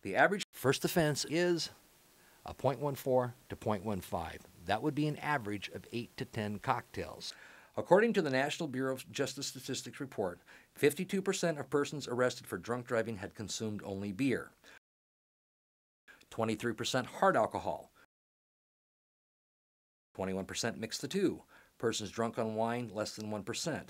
The average first offense is a 0.14 to 0.15. That would be an average of 8 to 10 cocktails. According to the National Bureau of Justice Statistics report, 52% of persons arrested for drunk driving had consumed only beer, 23% hard alcohol, 21% mixed the two, persons drunk on wine less than 1%.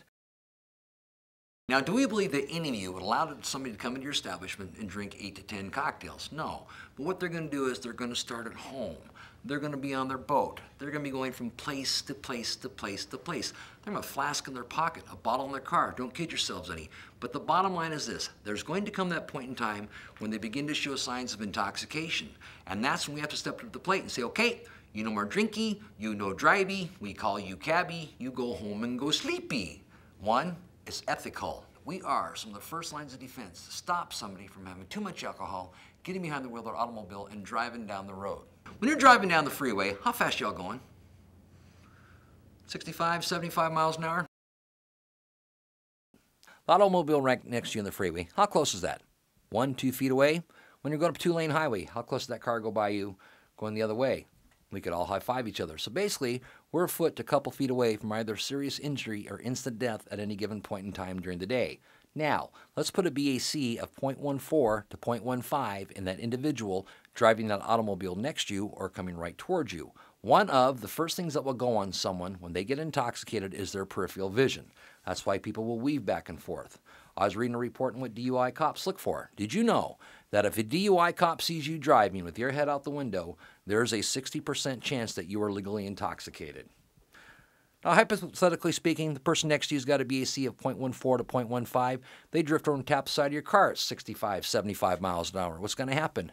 Now, do we believe that any of you would allow somebody to come into your establishment and drink 8 to 10 cocktails? No. But what they're going to do is they're going to start at home. They're going to be on their boat. They're going to be going from place to place to place to place. They're going to have a flask in their pocket, a bottle in their car. Don't kid yourselves any. But the bottom line is this. There's going to come that point in time when they begin to show signs of intoxication. And that's when we have to step up to the plate and say, okay, you no more drinky, you no drivey, we call you cabbie, you go home and go sleepy. One, it's ethical. We are some of the first lines of defense to stop somebody from having too much alcohol, getting behind the wheel of their automobile, and driving down the road. When you're driving down the freeway, how fast y'all going? 65, 75 miles an hour? The automobile right next to you on the freeway, how close is that? 1, 2 feet away? When you're going up a 2-lane highway, how close does that car go by you going the other way? We could all high-five each other. So basically, we're a foot to a couple feet away from either serious injury or instant death at any given point in time during the day. Now, let's put a BAC of 0.14 to 0.15 in that individual driving that automobile next to you or coming right towards you. One of the first things that will go on someone when they get intoxicated is their peripheral vision. That's why people will weave back and forth. I was reading a report on what DUI cops look for. Did you know that if a DUI cop sees you driving with your head out the window, there's a 60% chance that you are legally intoxicated? Now, hypothetically speaking, the person next to you's got a BAC of 0.14 to 0.15. They drift over and tap the side of your car at 65, 75 miles an hour. What's going to happen?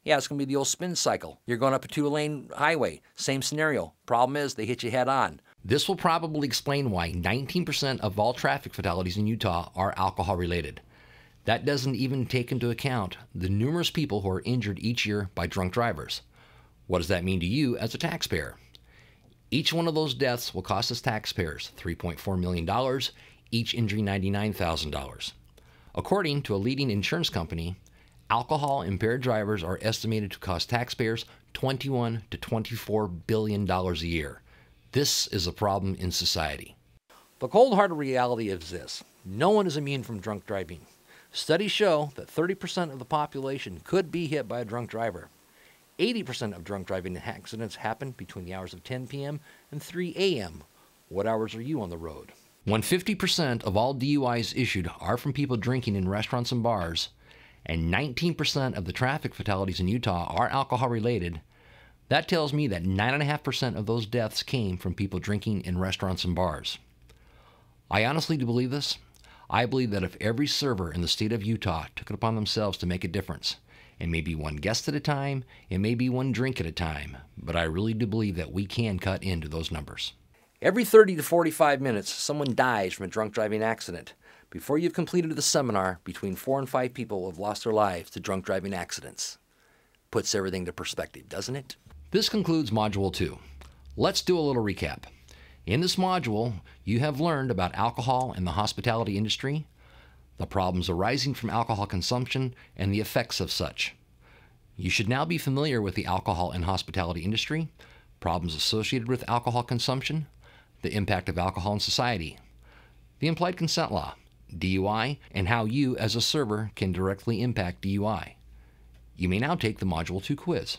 Yeah, it's going to be the old spin cycle. You're going up a 2-lane highway. Same scenario. Problem is, they hit you head on. This will probably explain why 19% of all traffic fatalities in Utah are alcohol-related. That doesn't even take into account the numerous people who are injured each year by drunk drivers. What does that mean to you as a taxpayer? Each one of those deaths will cost us taxpayers $3.4 million, each injury $99,000. According to a leading insurance company, alcohol-impaired drivers are estimated to cost taxpayers $21 to $24 billion a year. This is a problem in society. The cold-hearted reality is this. No one is immune from drunk driving. Studies show that 30% of the population could be hit by a drunk driver. 80% of drunk driving accidents happen between the hours of 10 p.m. and 3 a.m. What hours are you on the road? When 50% of all DUIs issued are from people drinking in restaurants and bars, and 19% of the traffic fatalities in Utah are alcohol-related, that tells me that 9.5% of those deaths came from people drinking in restaurants and bars. I honestly do believe this. I believe that if every server in the state of Utah took it upon themselves to make a difference, it may be one guest at a time, it may be one drink at a time, but I really do believe that we can cut into those numbers. Every 30 to 45 minutes, someone dies from a drunk driving accident. Before you've completed the seminar, between 4 and 5 people have lost their lives to drunk driving accidents. Puts everything to perspective, doesn't it? This concludes Module 2. Let's do a little recap. In this module, you have learned about alcohol and the hospitality industry, the problems arising from alcohol consumption, and the effects of such. You should now be familiar with the alcohol and hospitality industry, problems associated with alcohol consumption, the impact of alcohol in society, the implied consent law, DUI, and how you as a server can directly impact DUI. You may now take the Module 2 quiz.